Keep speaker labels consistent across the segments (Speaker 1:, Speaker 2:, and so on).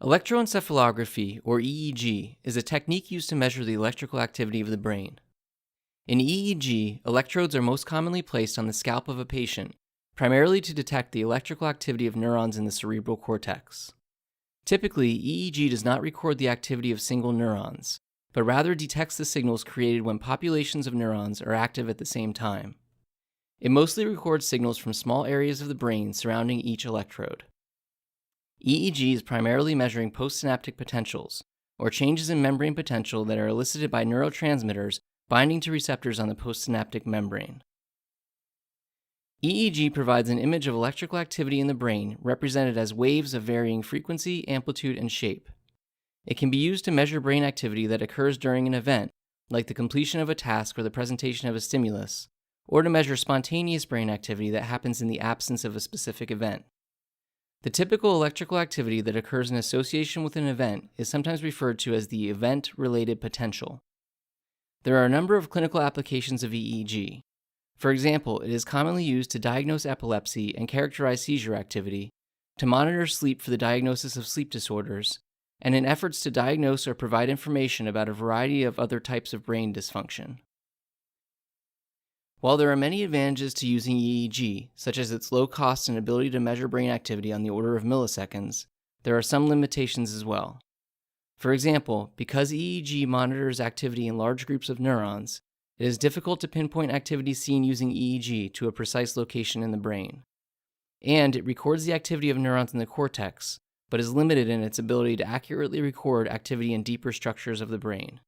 Speaker 1: Electroencephalography, or EEG, is a technique used to measure the electrical activity of the brain. In EEG, electrodes are most commonly placed on the scalp of a patient, primarily to detect the electrical activity of neurons in the cerebral cortex. Typically, EEG does not record the activity of single neurons, but rather detects the signals created when populations of neurons are active at the same time. It mostly records signals from small areas of the brain surrounding each electrode. EEG is primarily measuring postsynaptic potentials, or changes in membrane potential that are elicited by neurotransmitters binding to receptors on the postsynaptic membrane. EEG provides an image of electrical activity in the brain represented as waves of varying frequency, amplitude, and shape. It can be used to measure brain activity that occurs during an event, like the completion of a task or the presentation of a stimulus, or to measure spontaneous brain activity that happens in the absence of a specific event. The typical electrical activity that occurs in association with an event is sometimes referred to as the event-related potential. There are a number of clinical applications of EEG. For example, it is commonly used to diagnose epilepsy and characterize seizure activity, to monitor sleep for the diagnosis of sleep disorders, and in efforts to diagnose or provide information about a variety of other types of brain dysfunction. While there are many advantages to using EEG, such as its low cost and ability to measure brain activity on the order of milliseconds, there are some limitations as well. For example, because EEG monitors activity in large groups of neurons, it is difficult to pinpoint activity seen using EEG to a precise location in the brain. And it records the activity of neurons in the cortex, but is limited in its ability to accurately record activity in deeper structures of the brain.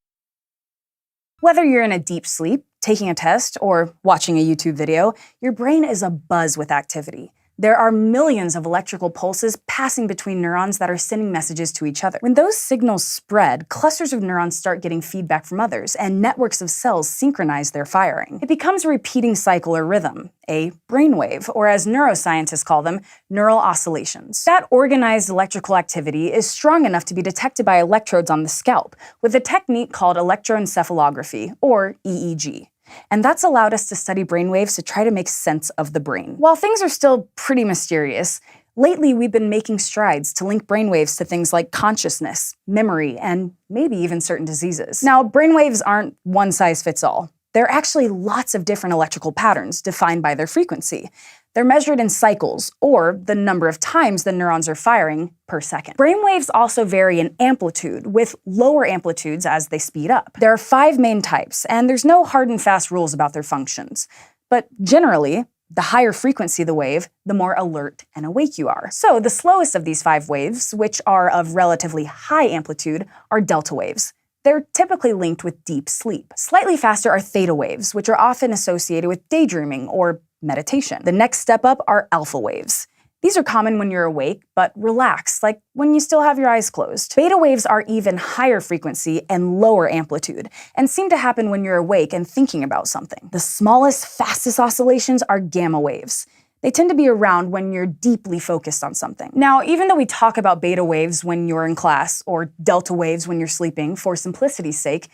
Speaker 2: Whether you're in a deep sleep, taking a test, or watching a YouTube video, your brain is abuzz with activity. There are millions of electrical pulses passing between neurons that are sending messages to each other. When those signals spread, clusters of neurons start getting feedback from others, and networks of cells synchronize their firing. It becomes a repeating cycle or rhythm, a brainwave, or as neuroscientists call them, neural oscillations. That organized electrical activity is strong enough to be detected by electrodes on the scalp, with a technique called electroencephalography, or EEG. And that's allowed us to study brainwaves to try to make sense of the brain. While things are still pretty mysterious, lately we've been making strides to link brainwaves to things like consciousness, memory, and maybe even certain diseases. Now, brainwaves aren't one size fits all. There are actually lots of different electrical patterns defined by their frequency. They're measured in cycles, or the number of times the neurons are firing per second. Brainwaves also vary in amplitude, with lower amplitudes as they speed up. There are 5 main types, and there's no hard and fast rules about their functions. But generally, the higher frequency the wave, the more alert and awake you are. So the slowest of these 5 waves, which are of relatively high amplitude, are delta waves. They're typically linked with deep sleep. Slightly faster are theta waves, which are often associated with daydreaming or meditation. The next step up are alpha waves. These are common when you're awake, but relaxed, like when you still have your eyes closed. Beta waves are even higher frequency and lower amplitude, and seem to happen when you're awake and thinking about something. The smallest, fastest oscillations are gamma waves. They tend to be around when you're deeply focused on something. Now, even though we talk about beta waves when you're in class, or delta waves when you're sleeping, for simplicity's sake,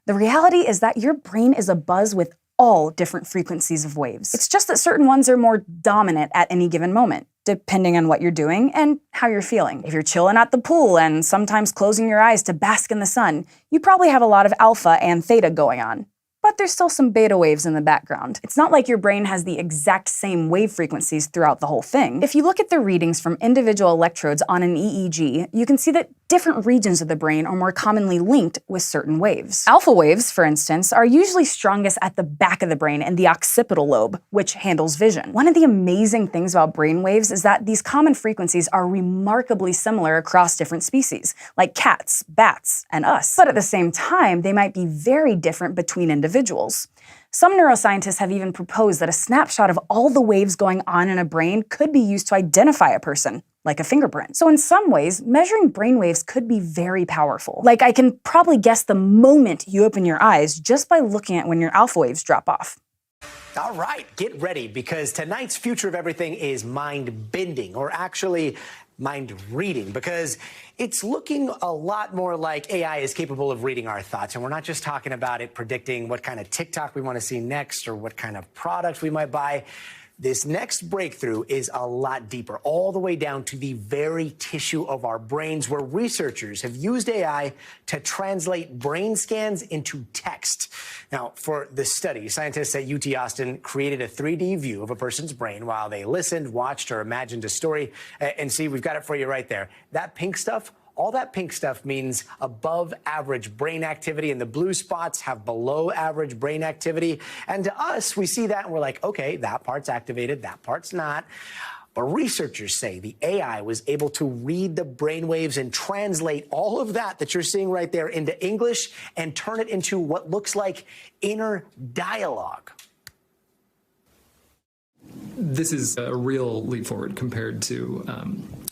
Speaker 2: the reality is that your brain is abuzz with all different frequencies of waves. It's just that certain ones are more dominant at any given moment, depending on what you're doing and how you're feeling. If you're chilling at the pool and sometimes closing your eyes to bask in the sun, you probably have a lot of alpha and theta going on. But there's still some beta waves in the background. It's not like your brain has the exact same wave frequencies throughout the whole thing. If you look at the readings from individual electrodes on an EEG, you can see that different regions of the brain are more commonly linked with certain waves. Alpha waves, for instance, are usually strongest at the back of the brain in the occipital lobe, which handles vision. One of the amazing things about brain waves is that these common frequencies are remarkably similar across different species, like cats, bats, and us. But at the same time, they might be very different between individuals. Some neuroscientists have even proposed that a snapshot of all the waves going on in a brain could be used to identify a person, like a fingerprint. So in some ways, measuring brainwaves could be very powerful. Like, I can probably guess the moment you open your eyes just by looking at when your alpha waves drop off.
Speaker 3: All right, get ready, because tonight's Future of Everything is mind-bending, or actually mind-reading, because it's looking a lot more like AI is capable of reading our thoughts. And we're not just talking about it predicting what kind of TikTok we want to see next or what kind of products we might buy. This next breakthrough is a lot deeper, all the way down to the very tissue of our brains, where researchers have used AI to translate brain scans into text. Now, for this study, scientists at UT Austin created a 3D view of a person's brain while they listened, watched, or imagined a story. And see, we've got it for you right there. That pink stuff, all that pink stuff means above average brain activity, and the blue spots have below average brain activity. And to us, we see that and we're like, okay, that part's activated, that part's not. But researchers say the AI was able to read the brainwaves and translate all of that you're seeing right there into English and turn it into what looks like inner dialogue.
Speaker 4: This is a real leap forward compared to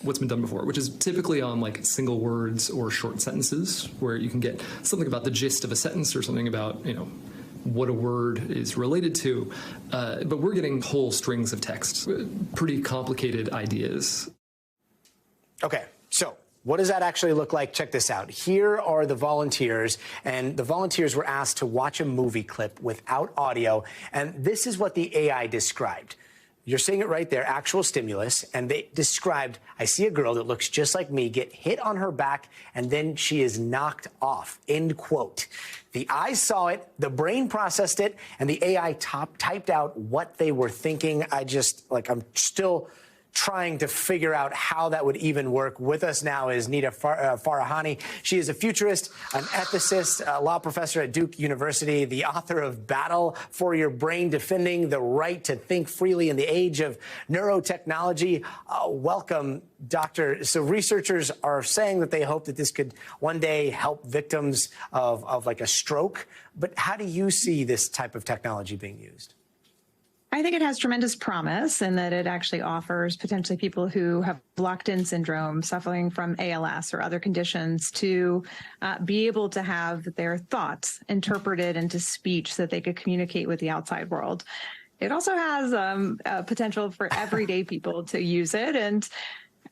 Speaker 4: what's been done before, which is typically on like single words or short sentences, where you can get something about the gist of a sentence or something about, you know, what a word is related to. But we're getting whole strings of text, pretty complicated ideas.
Speaker 3: Okay, so what does that actually look like? Check this out. Here are the volunteers, and the volunteers were asked to watch a movie clip without audio, and this is what the AI described. You're seeing it right there, actual stimulus, and they described, I see a girl that looks just like me get hit on her back, and then she is knocked off, end quote. The eyes saw it, the brain processed it, and the AI typed out what they were thinking. I'm still trying to figure out how that would even work. With us now is Nita Farahani. She is a futurist, an ethicist, a law professor at Duke University, the author of Battle for Your Brain, Defending the Right to Think Freely in the Age of Neurotechnology. Welcome, Doctor. So researchers are saying that they hope that this could one day help victims of like a stroke. But how do you see this type of technology being used?
Speaker 5: I think it has tremendous promise in that it actually offers potentially people who have locked-in syndrome, suffering from ALS or other conditions, to be able to have their thoughts interpreted into speech so that they could communicate with the outside world. It also has potential for everyday people to use it. And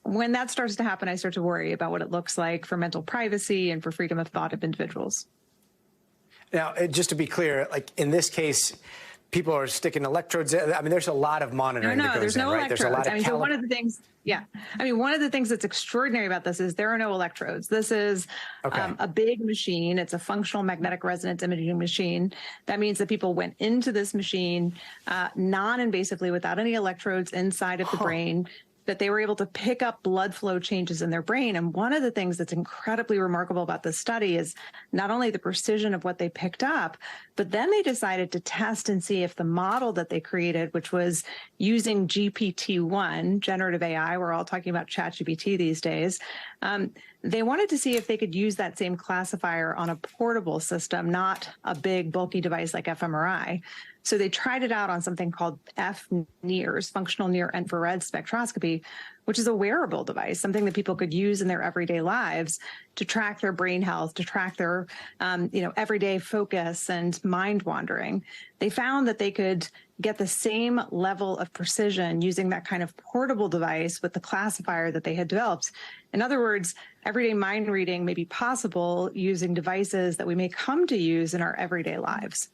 Speaker 5: when that starts to happen, I start to worry about what it looks like for mental privacy and for freedom of thought of individuals.
Speaker 3: Now, just to be clear, like in this case, people are sticking electrodes. I mean, there's a lot of monitoring that goes
Speaker 5: there's no
Speaker 3: in, right?
Speaker 5: electrodes.
Speaker 3: There's a lot of
Speaker 5: so one of the things, one of the things that's extraordinary about this is there are no electrodes. This is a big machine. It's a functional magnetic resonance imaging machine. That means that people went into this machine non-invasively without any electrodes inside of the brain, that they were able to pick up blood flow changes in their brain. And one of the things that's incredibly remarkable about this study is not only the precision of what they picked up, but then they decided to test and see if the model that they created, which was using GPT-1, generative AI, we're all talking about ChatGPT these days, they wanted to see if they could use that same classifier on a portable system, not a big bulky device like fMRI. So they tried it out on something called fNIRS, functional near infrared spectroscopy, which is a wearable device, something that people could use in their everyday lives to track their brain health, to track their everyday focus and mind wandering. They found that they could get the same level of precision using that kind of portable device with the classifier that they had developed. In other words, everyday mind reading may be possible using devices that we may come to use in our everyday lives.